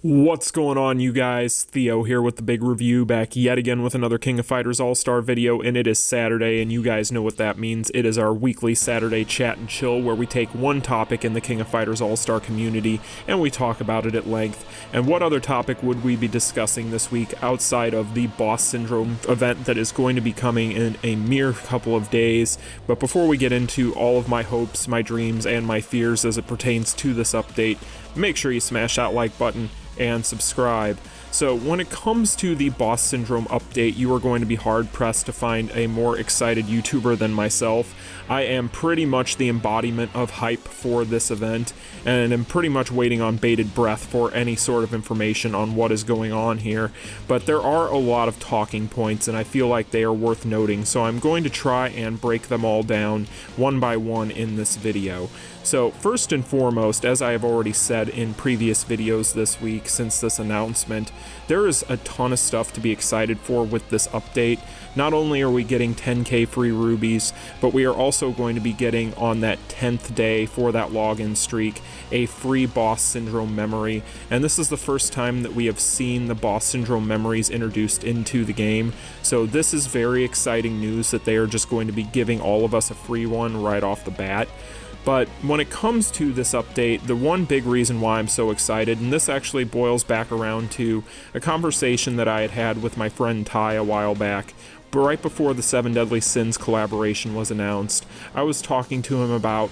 What's going on, you guys? Theo here with the big review, back yet again with another King of Fighters Allstar video, and it is Saturday, and you guys know what that means. It is our weekly Saturday chat and chill where we take one topic in the King of Fighters Allstar community and we talk about it at length. And what other topic would we be discussing this week outside of the Boss Syndrome event that is going to be coming in a mere couple of days? But before we get into all of my hopes, my dreams, and my fears as it pertains to this update, make sure you smash that like button and subscribe. So when it comes to the Boss Syndrome update, you are going to be hard-pressed to find a more excited YouTuber than myself. I am pretty much the embodiment of hype for this event, and am pretty much waiting on bated breath for any sort of information on what is going on here. But there are a lot of talking points, and I feel like they are worth noting, so I'm going to try and break them all down one by one in this video. So first and foremost, as I have already said in previous videos this week since this announcement, there is a ton of stuff to be excited for with this update. Not only are we getting 10k free rubies, but we are also going to be getting, on that 10th day for that login streak, a free Boss Syndrome memory. And this is the first time that we have seen the Boss Syndrome memories introduced into the game. So this is very exciting news that they are just going to be giving all of us a free one right off the bat. But when it comes to this update, the one big reason why I'm so excited, and this actually boils back around to a conversation that I had had with my friend Ty a while back, but right before the 7 Deadly Sins collaboration was announced, I was talking to him about,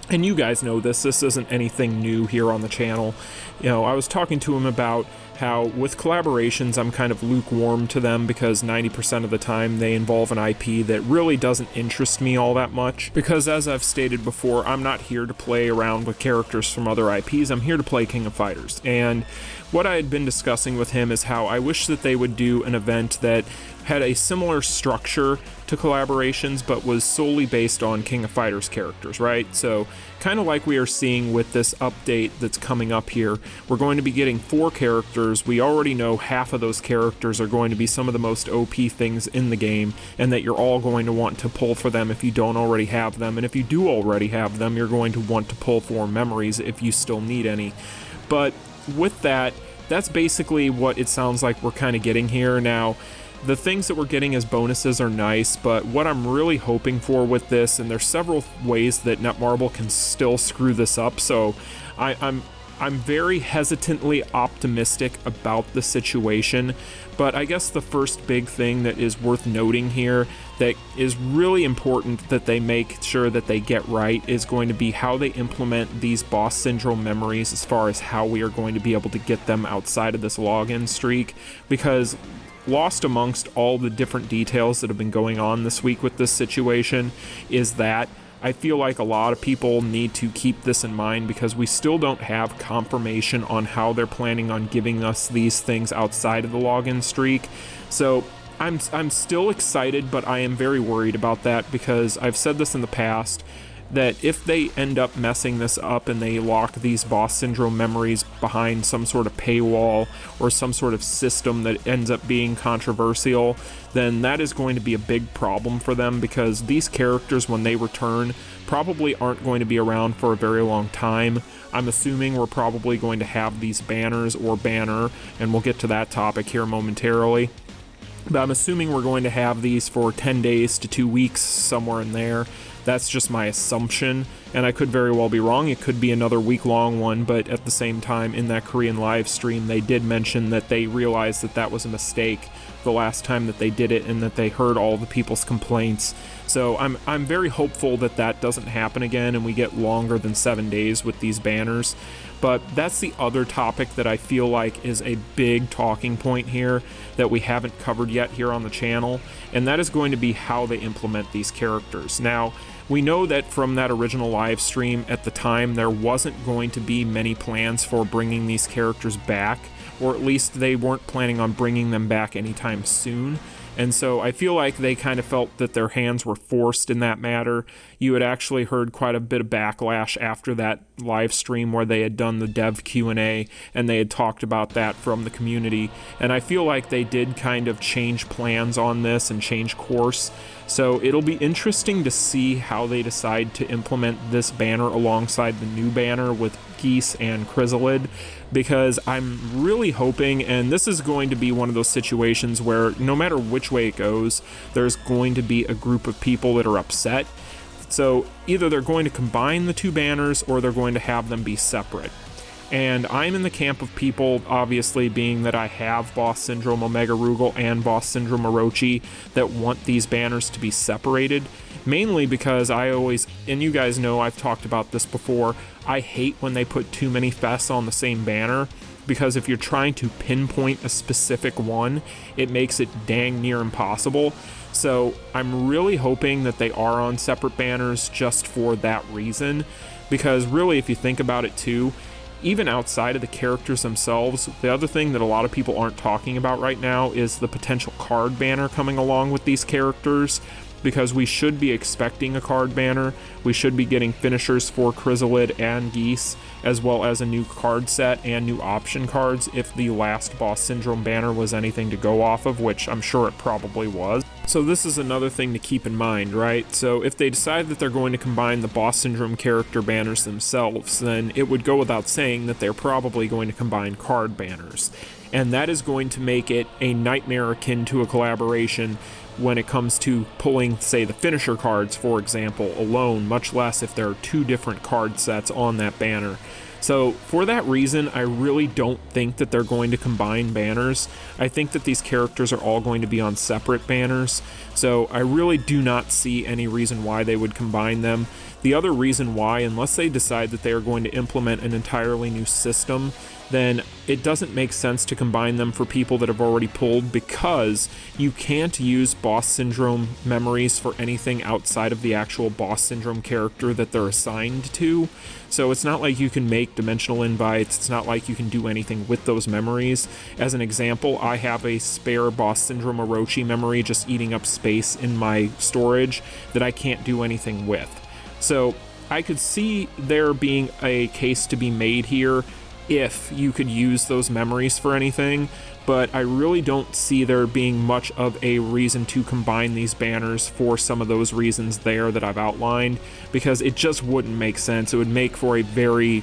and you guys know this isn't anything new here on the channel, I was talking to him about how with collaborations I'm kind of lukewarm to them because 90% of the time they involve an IP that really doesn't interest me all that much, because as I've stated before, I'm not here to play around with characters from other IPs, I'm here to play King of Fighters. And what I had been discussing with him is how I wish that they would do an event that had a similar structure to collaborations but was solely based on King of Fighters characters, right? So kind of like we are seeing with this update that's coming up here, we're going to be getting 4 characters. We already know half of those characters are going to be some of the most OP things in the game, and that you're all going to want to pull for them if you don't already have them, and if you do already have them, you're going to want to pull for memories if you still need any. But with that, that's basically what it sounds like we're kind of getting here. Now, the things that we're getting as bonuses are nice, but what I'm really hoping for with this, and there's several ways that Netmarble can still screw this up, so I'm very hesitantly optimistic about the situation. But I guess the first big thing that is worth noting here that is really important that they make sure that they get right is going to be how they implement these Boss Syndrome memories as far as how we are going to be able to get them outside of this login streak, because lost amongst all the different details that have been going on this week with this situation is that I feel like a lot of people need to keep this in mind, because we still don't have confirmation on how they're planning on giving us these things outside of the login streak. So I'm still excited, but I am very worried about that, because I've said this in the past, that if they end up messing this up and they lock these Boss Syndrome memories behind some sort of paywall or some sort of system that ends up being controversial, then that is going to be a big problem for them, because these characters, when they return, probably aren't going to be around for a very long time. I'm assuming we're probably going to have these banners or banner, and we'll get to that topic here momentarily. But I'm assuming we're going to have these for 10 days to 2 weeks, somewhere in there. That's just my assumption, and I could very well be wrong. It could be another week-long one, but at the same time, in that Korean live stream, they did mention that they realized that that was a mistake the last time that they did it, and that they heard all the people's complaints. So I'm very hopeful that that doesn't happen again and we get longer than 7 days with these banners. But that's the other topic that I feel like is a big talking point here that we haven't covered yet here on the channel, and that is going to be how they implement these characters. Now, we know that from that original live stream at the time, there wasn't going to be many plans for bringing these characters back, or at least they weren't planning on bringing them back anytime soon. And so I feel like they kind of felt that their hands were forced in that matter. You had actually heard quite a bit of backlash after that live stream where they had done the dev Q&A and they had talked about that from the community. And I feel like they did kind of change plans on this and change course. So it'll be interesting to see how they decide to implement this banner alongside the new banner with Geese and Chrysalid, because I'm really hoping, and this is going to be one of those situations where no matter which way it goes, there's going to be a group of people that are upset. So either they're going to combine the two banners or they're going to have them be separate. And I'm in the camp of people, obviously, being that I have Boss Syndrome Omega Rugal and Boss Syndrome Orochi, that want these banners to be separated, mainly because I always, and you guys know I've talked about this before, I hate when they put too many fests on the same banner, because if you're trying to pinpoint a specific one, it makes it dang near impossible. So I'm really hoping that they are on separate banners just for that reason, because really, if you think about it too, even outside of the characters themselves, the other thing that a lot of people aren't talking about right now is the potential card banner coming along with these characters, because we should be expecting a card banner. We should be getting finishers for Chrysalid and Geese, as well as a new card set and new option cards if the last Boss Syndrome banner was anything to go off of, which I'm sure it probably was. So this is another thing to keep in mind, right? So if they decide that they're going to combine the Boss Syndrome character banners themselves, then it would go without saying that they're probably going to combine card banners. And that is going to make it a nightmare akin to a collaboration when it comes to pulling, say, the finisher cards, for example, alone, much less if there are two different card sets on that banner. So for that reason, I really don't think that they're going to combine banners. I think that these characters are all going to be on separate banners, so I really do not see any reason why they would combine them. The other reason why, unless they decide that they are going to implement an entirely new system, then it doesn't make sense to combine them for people that have already pulled, because you can't use Boss Syndrome memories for anything outside of the actual Boss Syndrome character that they're assigned to. So it's not like you can make dimensional invites, it's not like you can do anything with those memories. As an example, I have a spare Boss Syndrome Orochi memory just eating up space in my storage that I can't do anything with. So I could see there being a case to be made here if you could use those memories for anything, but I really don't see there being much of a reason to combine these banners for some of those reasons there that I've outlined, because it just wouldn't make sense. It wouldn't make for a very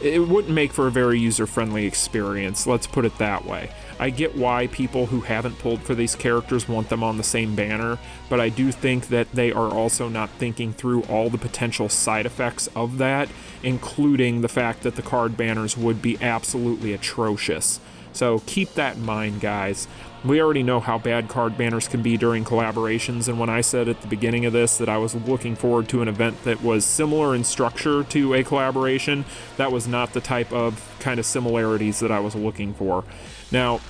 user-friendly experience, let's put it that way. I get why people who haven't pulled for these characters want them on the same banner, but I do think that they are also not thinking through all the potential side effects of that, including the fact that the card banners would be absolutely atrocious. So keep that in mind, guys. We already know how bad card banners can be during collaborations, and when I said at the beginning of this that I was looking forward to an event that was similar in structure to a collaboration, that was not the type of kind of similarities that I was looking for. Now,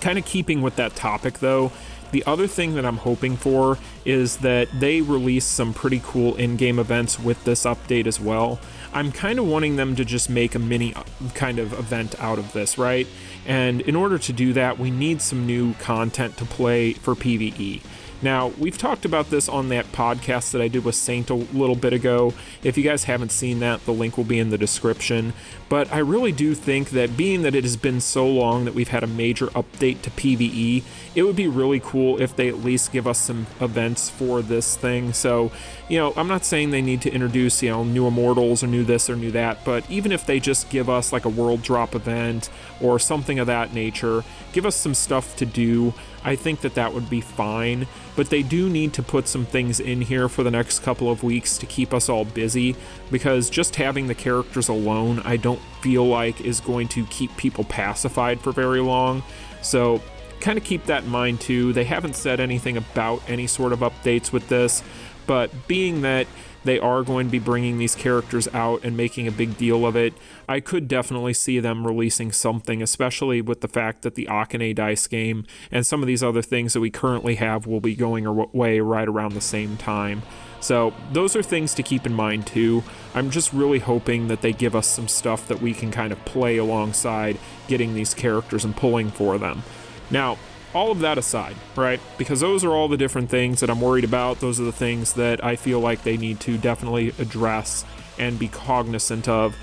kind of keeping with that topic though, the other thing that I'm hoping for is that they release some pretty cool in-game events with this update as well. I'm kind of wanting them to just make a mini kind of event out of this, right? And in order to do that, we need some new content to play for PvE. Now, we've talked about this on that podcast that I did with Saint a little bit ago. If you guys haven't seen that, the link will be in the description. But I really do think that being that it has been so long that we've had a major update to PvE, it would be really cool if they at least give us some events for this thing. So, I'm not saying they need to introduce, new Immortals or new this or new that, but even if they just give us like a World Drop event or something of that nature, give us some stuff to do, I think that that would be fine. But they do need to put some things in here for the next couple of weeks to keep us all busy, because just having the characters alone I don't feel like is going to keep people pacified for very long. So kind of keep that in mind too. They haven't said anything about any sort of updates with this, but being that they are going to be bringing these characters out and making a big deal of it, I could definitely see them releasing something, especially with the fact that the Akane dice game and some of these other things that we currently have will be going away right around the same time. So those are things to keep in mind too. I'm just really hoping that they give us some stuff that we can kind of play alongside getting these characters and pulling for them. Now, all of that aside, right, because those are all the different things that I'm worried about. Those are the things that I feel like they need to definitely address and be cognizant of.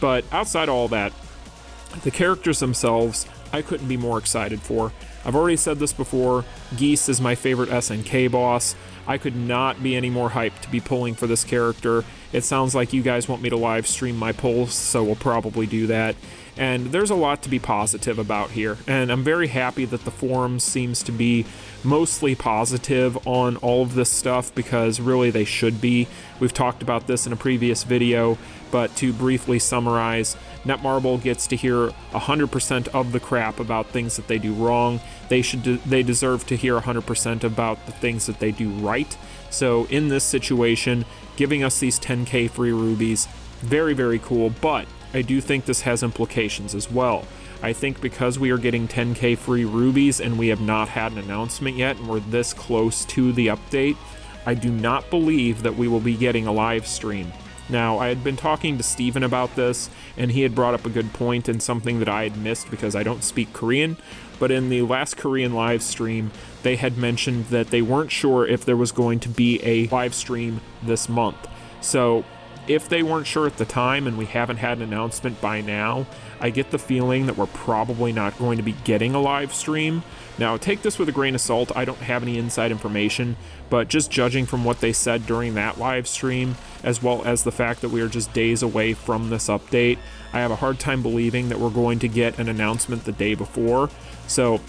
But outside all that, the characters themselves, I couldn't be more excited for. I've already said this before, Geese is my favorite SNK boss. I could not be any more hyped to be pulling for this character, It sounds like you guys want me to live stream my polls, so we'll probably do that. And there's a lot to be positive about here, and I'm very happy that the forums seems to be mostly positive on all of this stuff, because really they should be. We've talked about this in a previous video, but to briefly summarize, Netmarble gets to hear 100% of the crap about things that they do wrong. They deserve to hear 100% about the things that they do right. So in this situation, giving us these 10k free rubies, very, very cool, but I do think this has implications as well. I think because we are getting 10k free rubies and we have not had an announcement yet, and we're this close to the update, I do not believe that we will be getting a live stream. Now, I had been talking to Steven about this, and he had brought up a good point and something that I had missed because I don't speak Korean, but in the last Korean live stream, they had mentioned that they weren't sure if there was going to be a live stream this month. So if they weren't sure at the time and we haven't had an announcement by now, I get the feeling that we're probably not going to be getting a live stream. Now, take this with a grain of salt. I don't have any inside information, but just judging from what they said during that live stream, as well as the fact that we are just days away from this update, I have a hard time believing that we're going to get an announcement the day before. So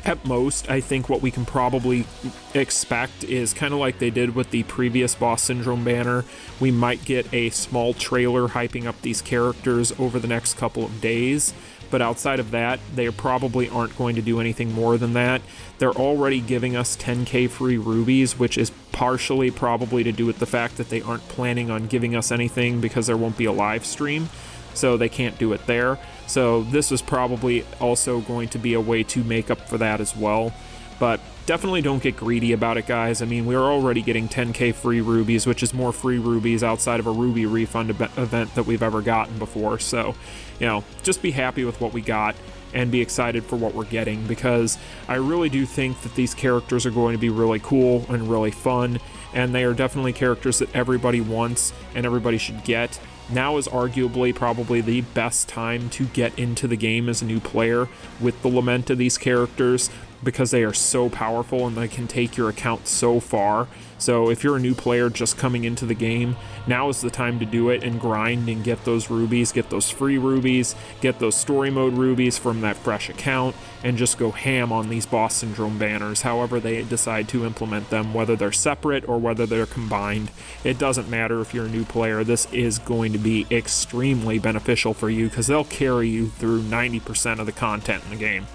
at most, I think what we can probably expect is kind of like they did with the previous Boss Syndrome banner. We might get a small trailer hyping up these characters over the next couple of days, but outside of that, they probably aren't going to do anything more than that. They're already giving us 10k free rubies, which is partially probably to do with the fact that they aren't planning on giving us anything because there won't be a live stream, so they can't do it there. So this is probably also going to be a way to make up for that as well. But definitely don't get greedy about it, guys. I mean, we're already getting 10k free rubies, which is more free rubies outside of a ruby refund event that we've ever gotten before. So, you know, just be happy with what we got and be excited for what we're getting, because I really do think that these characters are going to be really cool and really fun, and they are definitely characters that everybody wants and everybody should get. Now is arguably probably the best time to get into the game as a new player with the lament of these characters, because they are so powerful and they can take your account so far. So if you're a new player just coming into the game, now is the time to do it and grind and get those rubies, get those free rubies, get those story mode rubies from that fresh account, and just go ham on these Boss Syndrome banners, however they decide to implement them, whether they're separate or whether they're combined. It doesn't matter if you're a new player. This is going to be extremely beneficial for you because they'll carry you through 90% of the content in the game.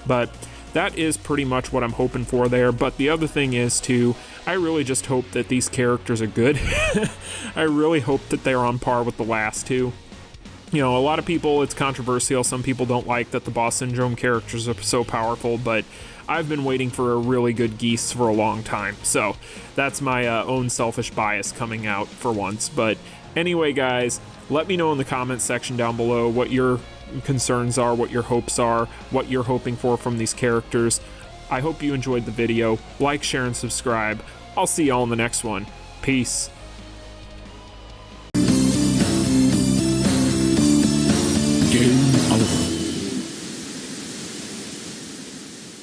But that is pretty much what I'm hoping for there. But the other thing is, too, I really just hope that these characters are good. I really hope that they're on par with the last two. You know, a lot of people, it's controversial. Some people don't like that the Boss Syndrome characters are so powerful, but I've been waiting for a really good Geese for a long time. So that's my own selfish bias coming out for once. But anyway, guys, let me know in the comments section down below what your concerns are, what your hopes are, what you're hoping for from these characters. I hope you enjoyed the video. Like, share, and subscribe. I'll see y'all in the next one. Peace.